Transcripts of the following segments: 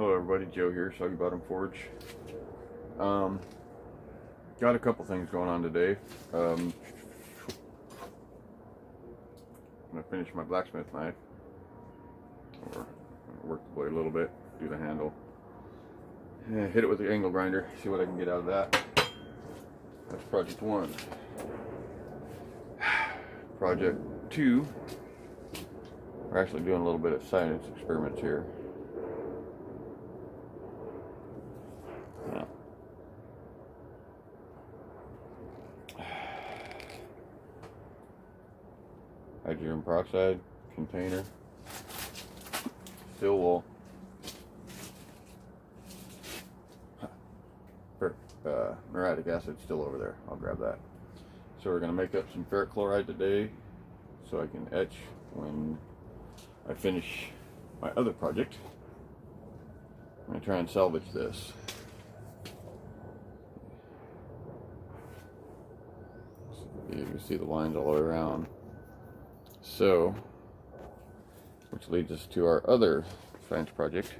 Hello everybody, Joe here, Soggy Bottom Forge. Got a couple things going on today. I'm going to finish my blacksmith knife, or work the blade a little bit, do the handle, and hit it with the angle grinder, see what I can get out of that. That's project 1. Project 2, we're actually doing a little bit of science experiments here. Hydrogen peroxide container, steel wool, muriatic acid still over there. I'll grab that. So we're going to make up some ferric chloride today so I can etch when I finish my other project. I'm going to try and salvage this. You can see the lines all the way around. So, which leads us to our other science project.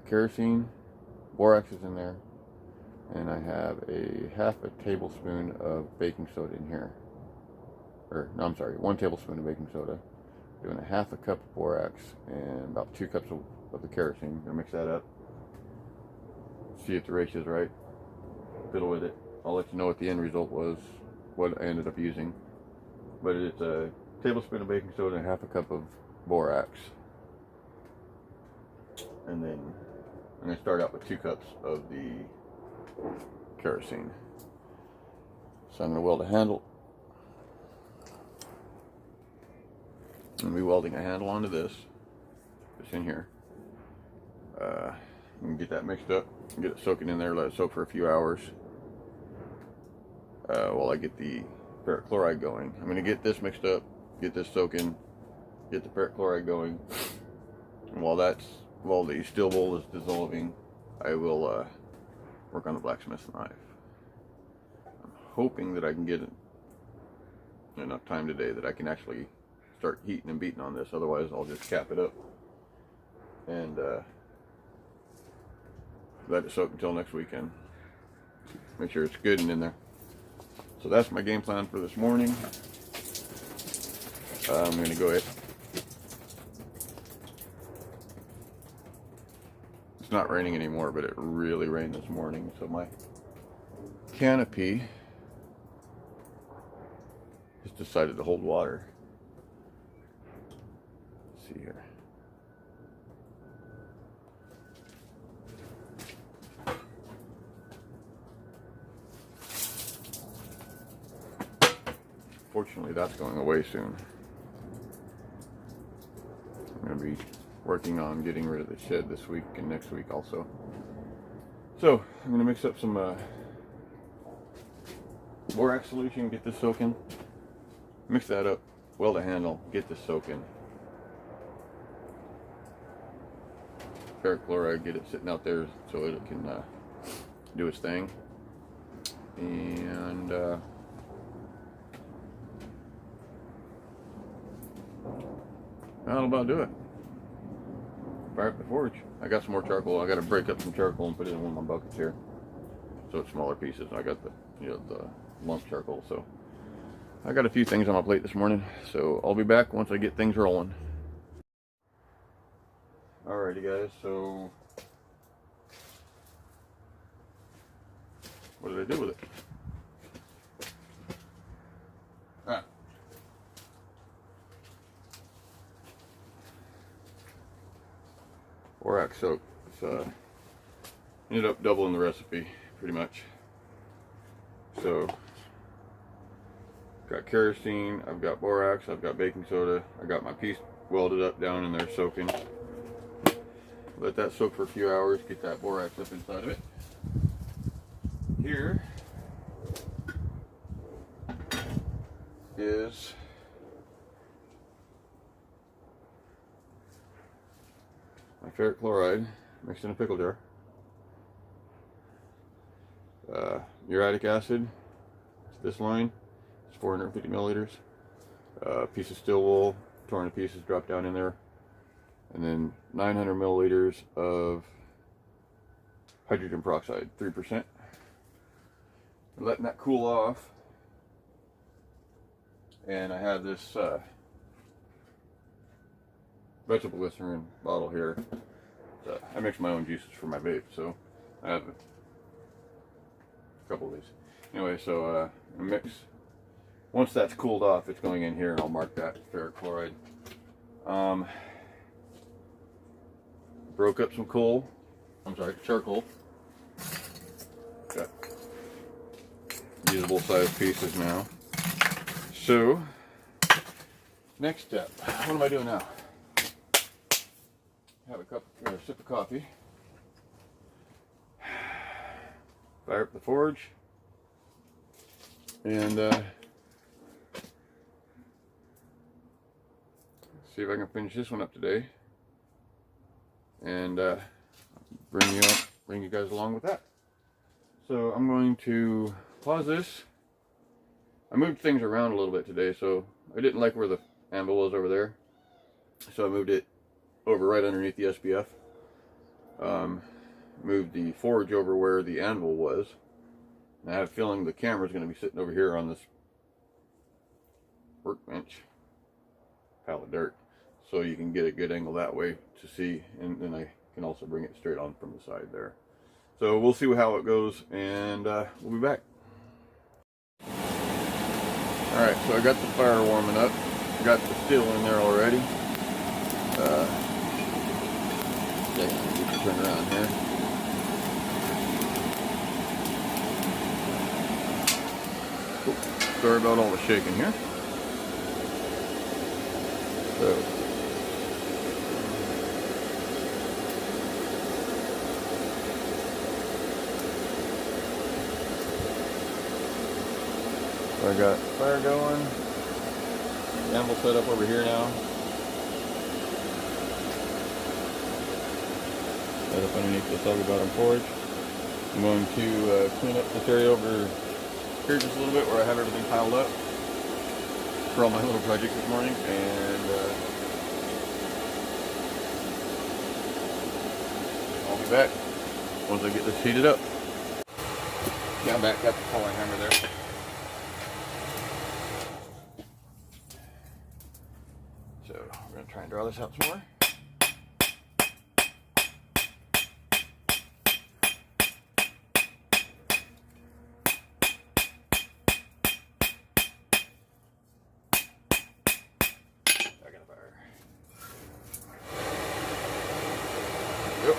Kerosene, borax is in there, and I have a half a tablespoon of baking soda in here. Or, no, I'm sorry, 1 tablespoon of baking soda. Doing a half a cup of borax and about 2 cups of the kerosene. Gonna mix that up. See if the ratio is right. Fiddle with it. I'll let you know what the end result was, what I ended up using. But it's a tablespoon of baking soda and half a cup of borax. And then I'm going to start out with 2 cups of the kerosene. So I'm going to weld a handle. I'm going to be welding a handle onto this. It's in here. You can get that mixed up, get it soaking in there, let it soak for a few hours. While I get the ferric chloride going. I'm going to get this mixed up, get this soaking, get the ferric chloride going. And while the steel wool is dissolving, I will work on the blacksmith knife. I'm hoping that I can get enough time today that I can actually start heating and beating on this. Otherwise, I'll just cap it up and let it soak until next weekend. Make sure it's good and in there. So that's my game plan for this morning. I'm going to go ahead. It's not raining anymore, but it really rained this morning. So my canopy has decided to hold water. Let's see here. Fortunately, that's going away soon. I'm going to be working on getting rid of the shed this week and next week also. So, I'm going to mix up some borax solution, get this soaking. Mix that up, weld a handle, get this soaking. Ferric chloride, get it sitting out there so it can do its thing. And that'll about do it. Fire up the forge. I got some more charcoal. I got to break up some charcoal and put it in one of my buckets here, so it's smaller pieces. I got the the lump charcoal. So I got a few things on my plate this morning. So I'll be back once I get things rolling. Alrighty, guys. So what did I do with it? Borax soap. It's ended up doubling the recipe pretty much. So got kerosene, I've got borax, I've got baking soda, I got my piece welded up down in there soaking. Let that soak for a few hours, get that borax up inside of it. Here is my ferric chloride mixed in a pickle jar. Muriatic acid, it's this line, it's 450 milliliters. Piece of steel wool, torn to pieces, dropped down in there. and then 900 milliliters of hydrogen peroxide, 3%. Letting that cool off, and I have this vegetable glycerin bottle here. I mix my own juices for my vape, so I have a couple of these. Anyway, so I mix. Once that's cooled off, it's going in here, and I'll mark that ferric chloride. Broke up some charcoal. Got usable size pieces now. So, next step, what am I doing now? Have a sip of coffee. Fire up the forge. And see if I can finish this one up today. And bring you guys along with that. So I'm going to pause this. I moved things around a little bit today, so I didn't like where the anvil was over there, so I moved it over right underneath the SPF. Moved the forge over where the anvil was, and I have a feeling the camera is going to be sitting over here on this workbench pile of dirt, so you can get a good angle that way to see, and then I can also bring it straight on from the side there. So we'll see how it goes, and we'll be back. Alright, so I got the fire warming up. Got the steel in there already. Get you turn around here. Oops, sorry about all the shaking here. So I got fire going. Anvil set up over here now. Set up underneath this ugly bottom forge. I'm going to clean up this area over here just a little bit where I have everything piled up for all my little projects this morning, and I'll be back once I get this heated up. Yeah, I'm back. Got the pulling hammer there. So we're going to try and draw this out some more. Back in the fire. Yep.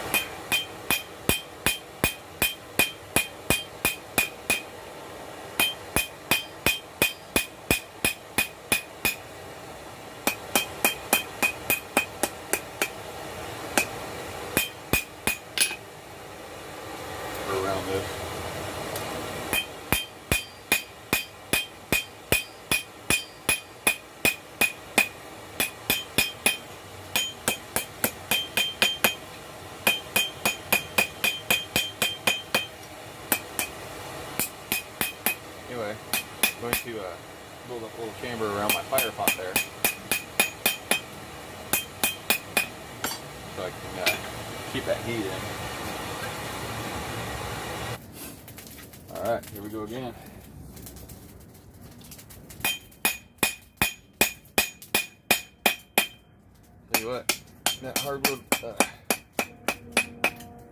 Around this. Anyway, I'm going to build up a little chamber around my fire pot there, so I can keep that heat in. Alright, here we go again. Tell you what, that hardwood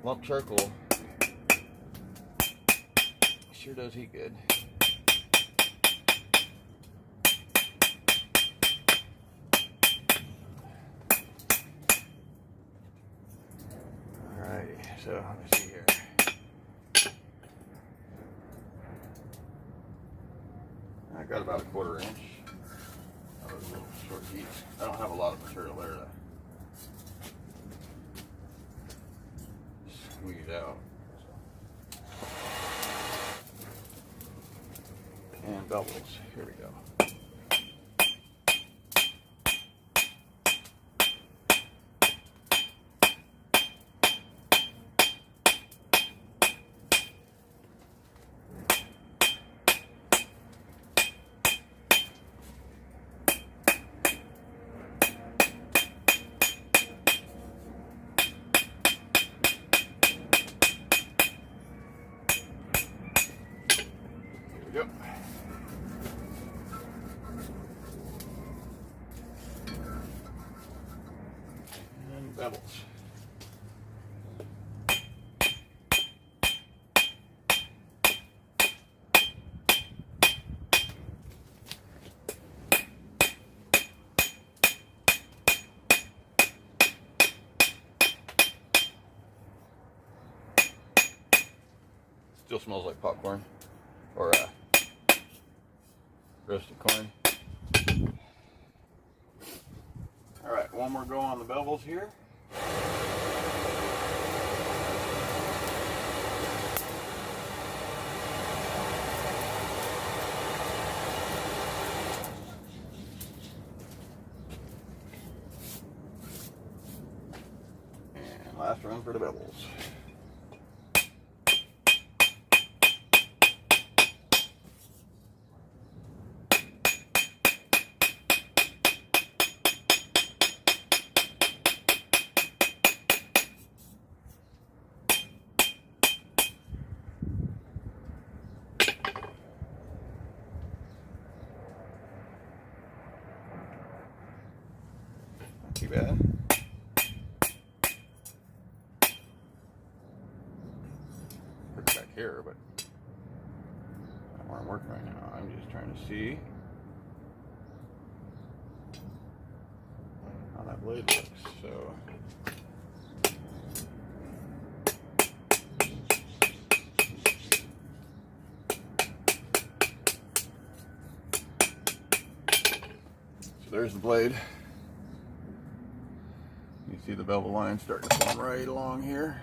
lump charcoal sure does heat good. Alrighty, so let's see here. I got about a 1/4 inch. That was a little short heat. I don't have a lot of material there to squeeze out. And bubbles. Here we go. bevels. Still smells like popcorn or roasted corn. All right, one more go on the bevels here. And last run for the bevels. Too bad. Put it back here, but not where I'm working right now. I'm just trying to see how that blade looks. So there's the blade. You see the bevel line starting to form right along here.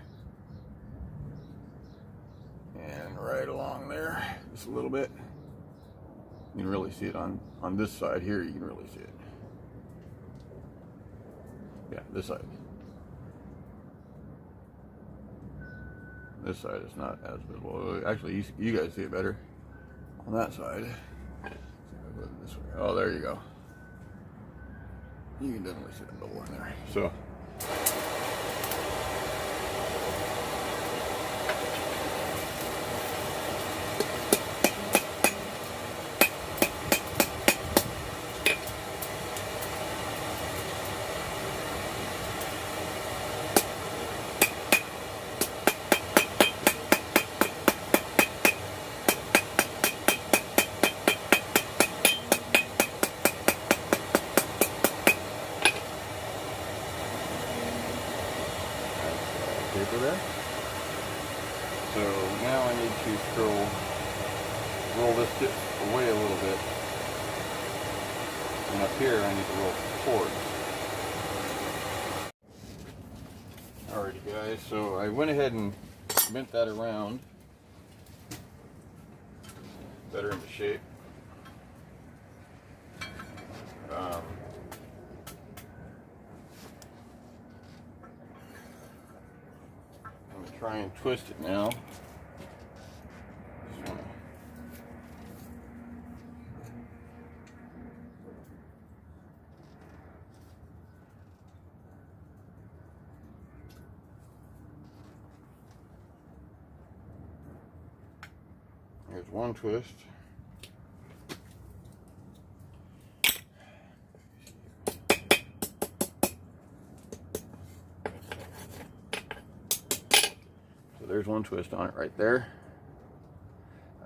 And right along there, just a little bit. You can really see it on this side here, you can really see it. Yeah, this side. This side is not as visible. Actually, you guys see it better on that side. Let's see if I put it this way. Oh, there you go. You can definitely see the bevel in there. So paper there. So now I need to roll this tip away a little bit. And up here I need to roll towards. Alrighty guys, so I went ahead and bent that around better into shape. Try and twist it now. Here's one twist. There's one twist on it right there.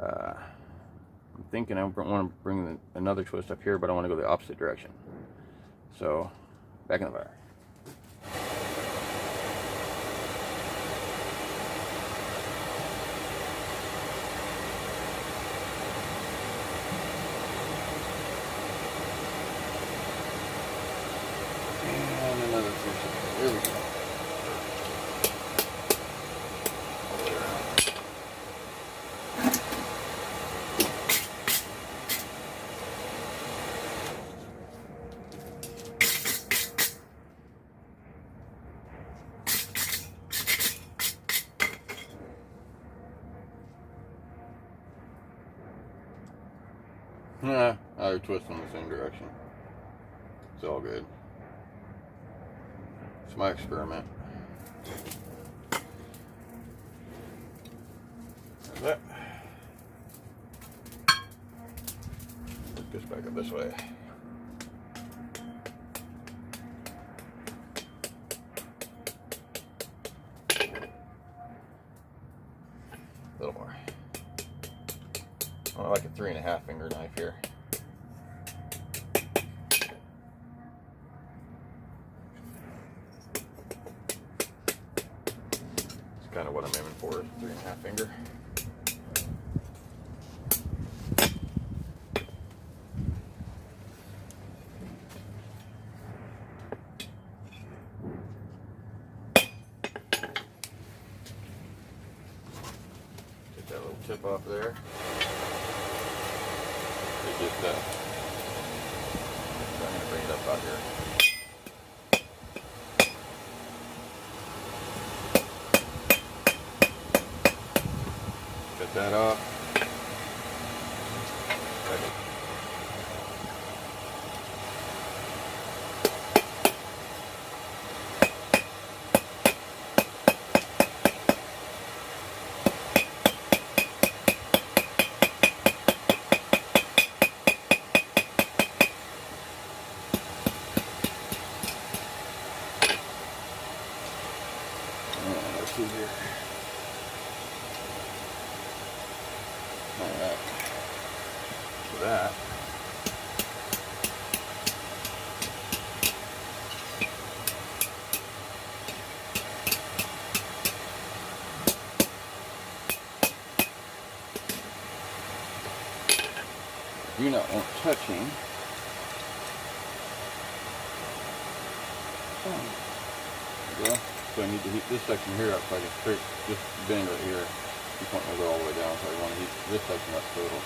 I'm thinking I want to bring another twist up here, but I want to go the opposite direction. So, back in the fire. And another twist. There we go. I twist in the same direction. It's all good. It's my experiment. There's that. Work this back up this way. like a 3.5 finger knife here. It's kind of what I'm aiming for, is a 3.5 finger. Get that little tip off there. I'm going to bring it up out here. Cut that off. Let's see here. Alright. So that. Do not want touching. There we go. So I need to heat this section here up so I can straight this bend right here. You want to go all the way down, so I want to heat this section up so it'll.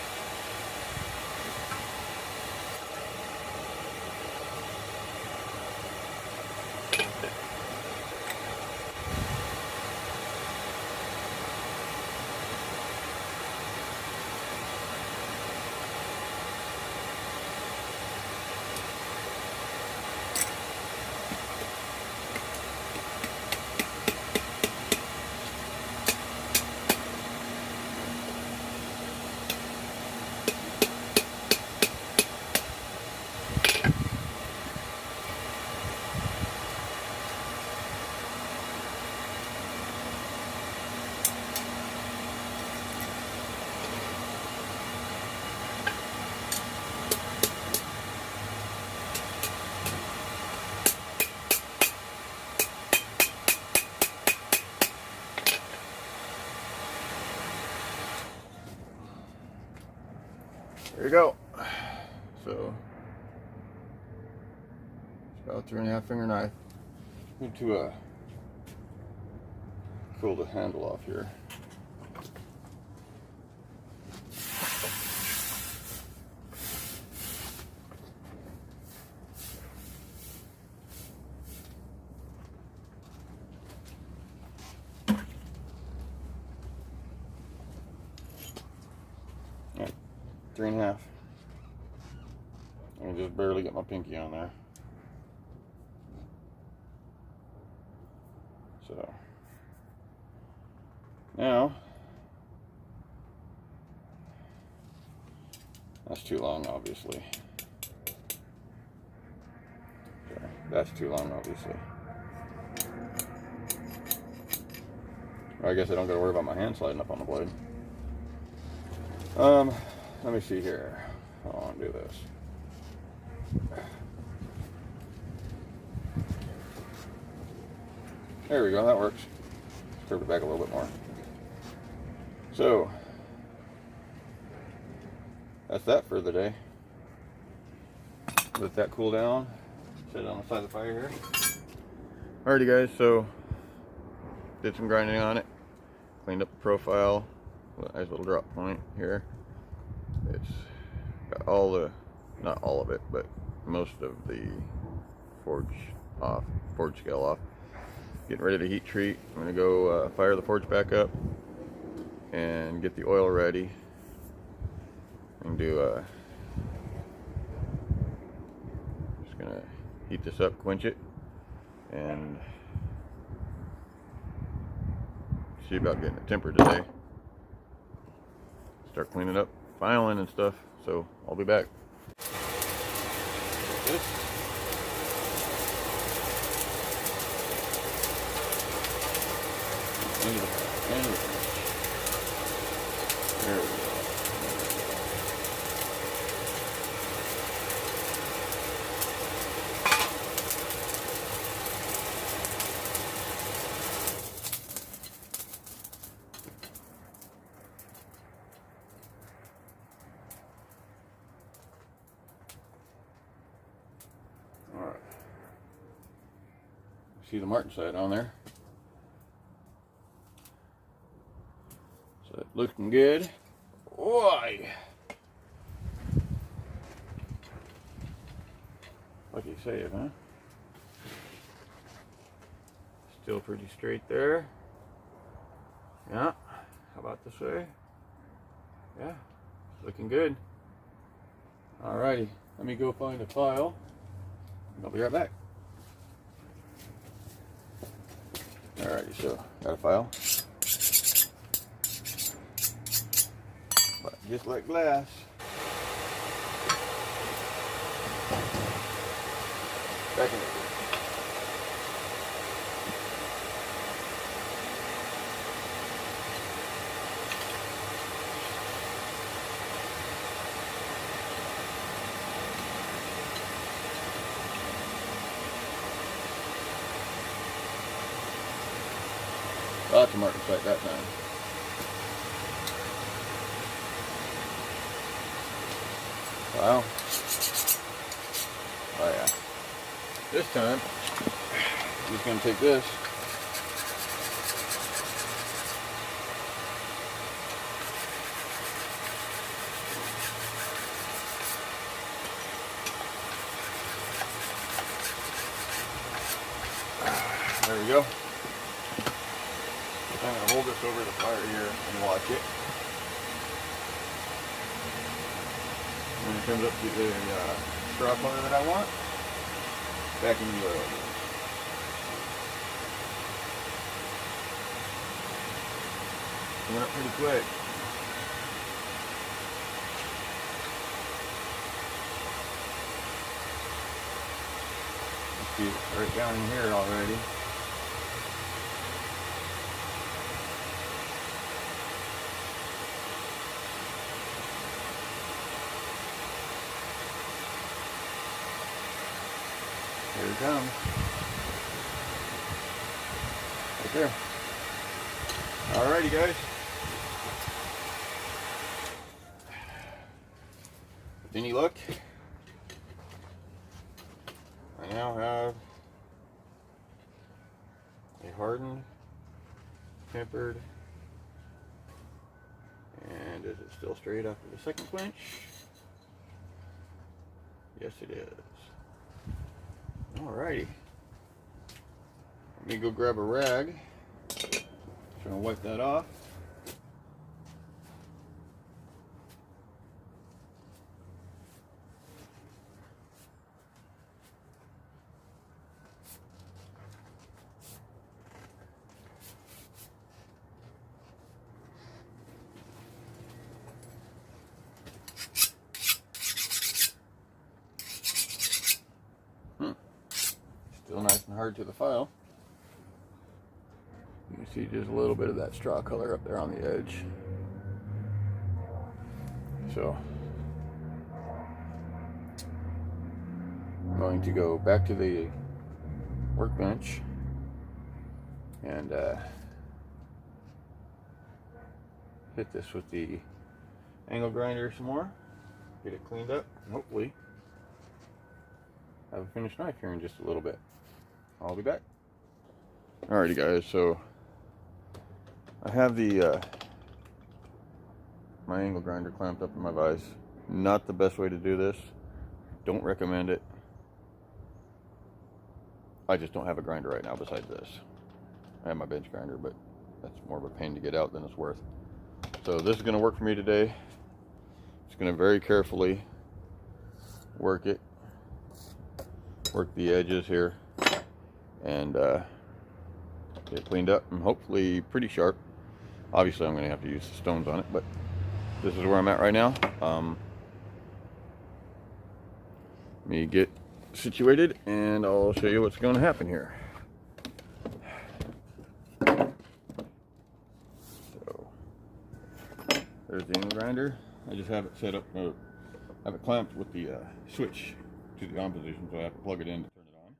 There you go. So it's about a 3.5 finger knife. Need to pull the handle off here. All right, 3.5. I can just barely get my pinky on there. So now that's too long, obviously. Okay, that's too long, obviously. Well, I guess I don't got to worry about my hand sliding up on the blade. Let me see here. I want to do this. There we go, that works. Let's curve it back a little bit more. So, that's that for the day. Let that cool down. Set it on the side of the fire here. Alrighty guys, so did some grinding on it. Cleaned up the profile. Nice little drop point here. It's got all the, not all of it, but most of the forge scale off. Getting ready to heat treat. I'm gonna go fire the forge back up and get the oil ready. And do just gonna heat this up, quench it, and see about getting it tempered today. Start cleaning up, filing and stuff. So I'll be back. There we go. See the martensite on there. So it's looking good. Why? Like you say it, huh? Still pretty straight there. Yeah. How about this way? Yeah. Looking good. Alrighty. Let me go find a file. I'll be right back. Alrighty, so got a file. But just like glass. Back in it. Lots of martensite that time. Wow. Oh yeah. This time, I'm just going to take this. There we go. I'm going to hold this over the fire here and watch it. When it comes up to the straw color that I want, back in the oil. Coming up pretty quick. You see it right down in here already. Here it comes. Right there. Alrighty, guys. With any luck, I now have a hardened, tempered, and is it still straight after the second quench? Yes, it is. Alrighty. Let me go grab a rag. Just gonna wipe that off. Still nice and hard to the file. You can see just a little bit of that straw color up there on the edge. So I'm going to go back to the workbench and hit this with the angle grinder some more, get it cleaned up, and hopefully have a finished knife here in just a little bit. I'll be back. Alrighty guys, so I have the my angle grinder clamped up in my vise. Not the best way to do this. Don't recommend it. I just don't have a grinder right now besides this. I have my bench grinder, but that's more of a pain to get out than it's worth. So this is going to work for me today. Just going to very carefully work it. Work the edges here and get it cleaned up and hopefully pretty sharp. Obviously I'm going to have to use the stones on it, but this is where I'm at right now. Let me get situated and I'll show you what's going to happen here. So there's the angle grinder. I just have it set up, have it clamped with the switch to the on position, so I have to plug it in to turn it on.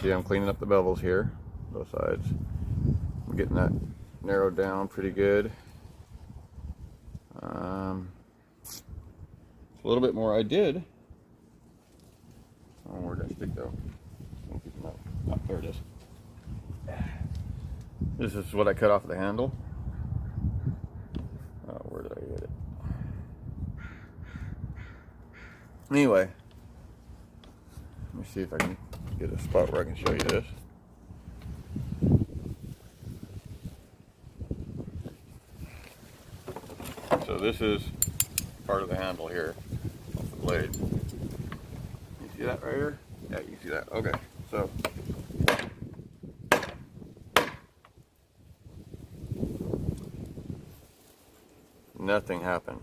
see I'm cleaning up the bevels here, both sides. I'm getting that narrowed down pretty good. A little bit more I did. Oh, where'd that stick though? Oh, there it is. This is what I cut off the handle. Oh, where did I hit it? Anyway, let me see if I can get a spot where I can show you this. So this is part of the handle here, off the blade. You see that right here? Yeah, you can see that. Okay, so nothing happened.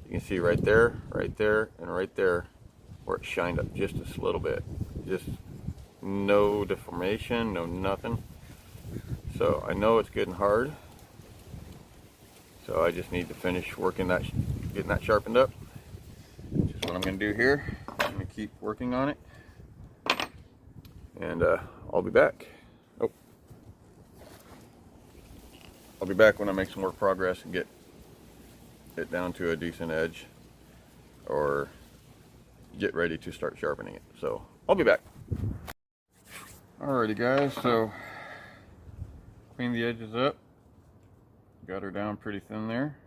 You can see right there, and right there where it shined up just a little bit. Just no deformation, no nothing. So I know it's good and hard. So I just need to finish working that, getting that sharpened up. Which is what I'm going to do here. I'm going to keep working on it. And I'll be back. Oh. I'll be back when I make some more progress and get it down to a decent edge, or get ready to start sharpening it. So I'll be back. Alrighty guys, so clean the edges up, got her down pretty thin there.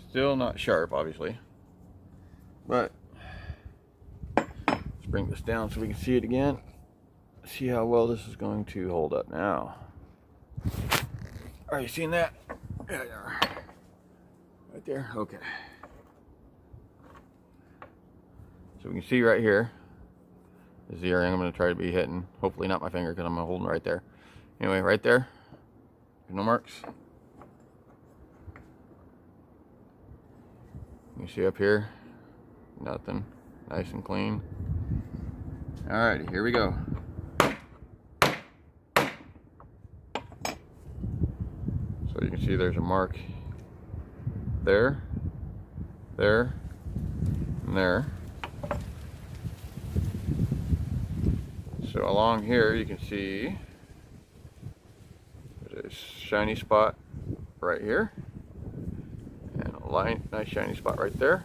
Still not sharp obviously, but let's bring this down so we can see it again, see how well this is going to hold up now. Are you seeing that? Yeah, yeah. Right there? Okay. So we can see right here is the earring I'm going to try to be hitting. Hopefully not my finger because I'm holding right there. Anyway, right there. No marks. You see up here? Nothing. Nice and clean. Alrighty, here we go. So you can see there's a mark there, there, and there. So along here you can see there's a shiny spot right here, and a nice shiny spot right there,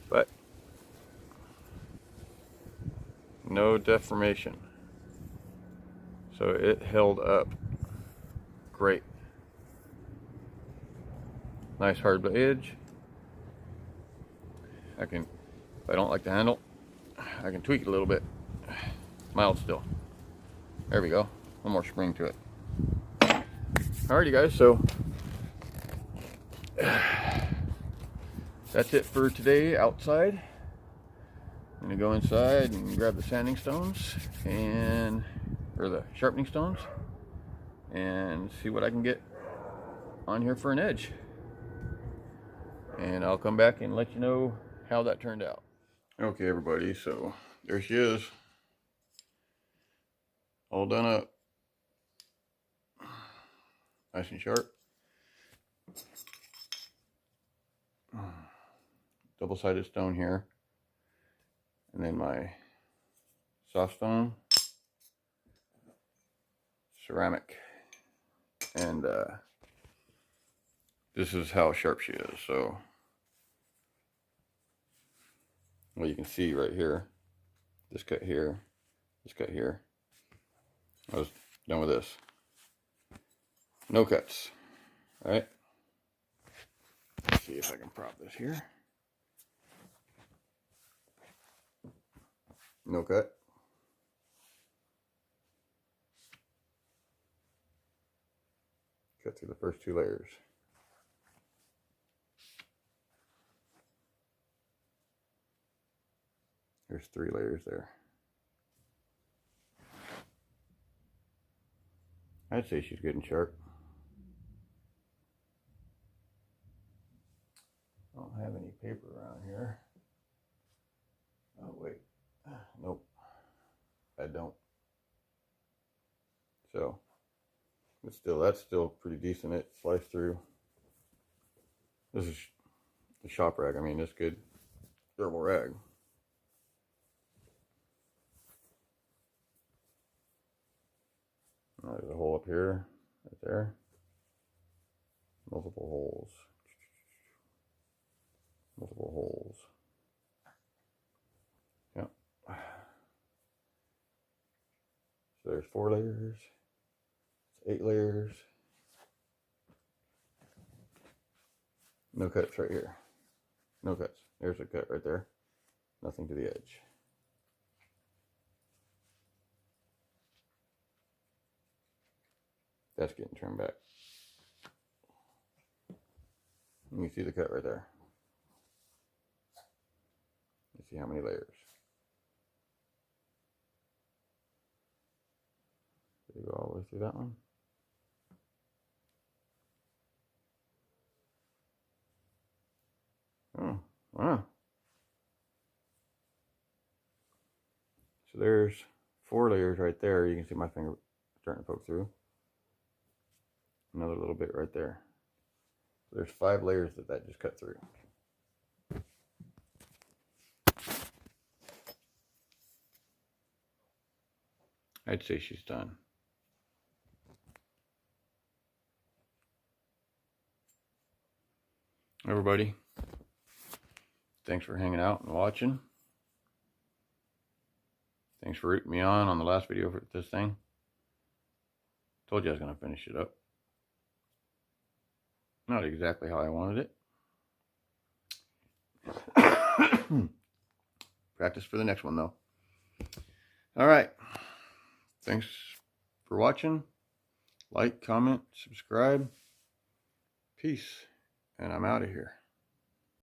but no deformation. So it held up great. Nice hard edge. If I don't like the handle, I can tweak it a little bit. Mild still. There we go. One more spring to it. Alrighty guys, so that's it for today outside. I'm gonna go inside and grab the sanding stones or the sharpening stones, and see what I can get on here for an edge. And I'll come back and let you know how that turned out. Okay everybody, so there she is. All done up. Nice and sharp. Double-sided stone here. And then my soft stone. Ceramic. And this is how sharp she is. So, well, you can see right here, this cut here, this cut here. I was done with this. No cuts. All right. Let's see if I can prop this here. No cut. Cut through the first 2 layers. There's 3 layers there. I'd say she's good and sharp. I don't have any paper around here. Oh wait, nope, I don't. So, but still, that's still pretty decent. It sliced through. This is the shop rack. I mean, it's good durable rag. Now there's a hole up here, right there. Multiple holes. Multiple holes. Yep. So there's 4 layers. It's 8 layers. No cuts right here. No cuts. There's a cut right there. Nothing to the edge. That's getting turned back. You can see the cut right there. You see how many layers. Did you go all the way through that one? Oh, wow. So there's 4 layers right there. You can see my finger starting to poke through. Another little bit right there. So there's 5 layers that just cut through. I'd say she's done. Everybody, thanks for hanging out and watching. Thanks for rooting me on the last video for this thing. Told you I was going to finish it up. Not exactly how I wanted it. Practice for the next one though. Alright. Thanks for watching. Like, comment, subscribe. Peace. And I'm out of here.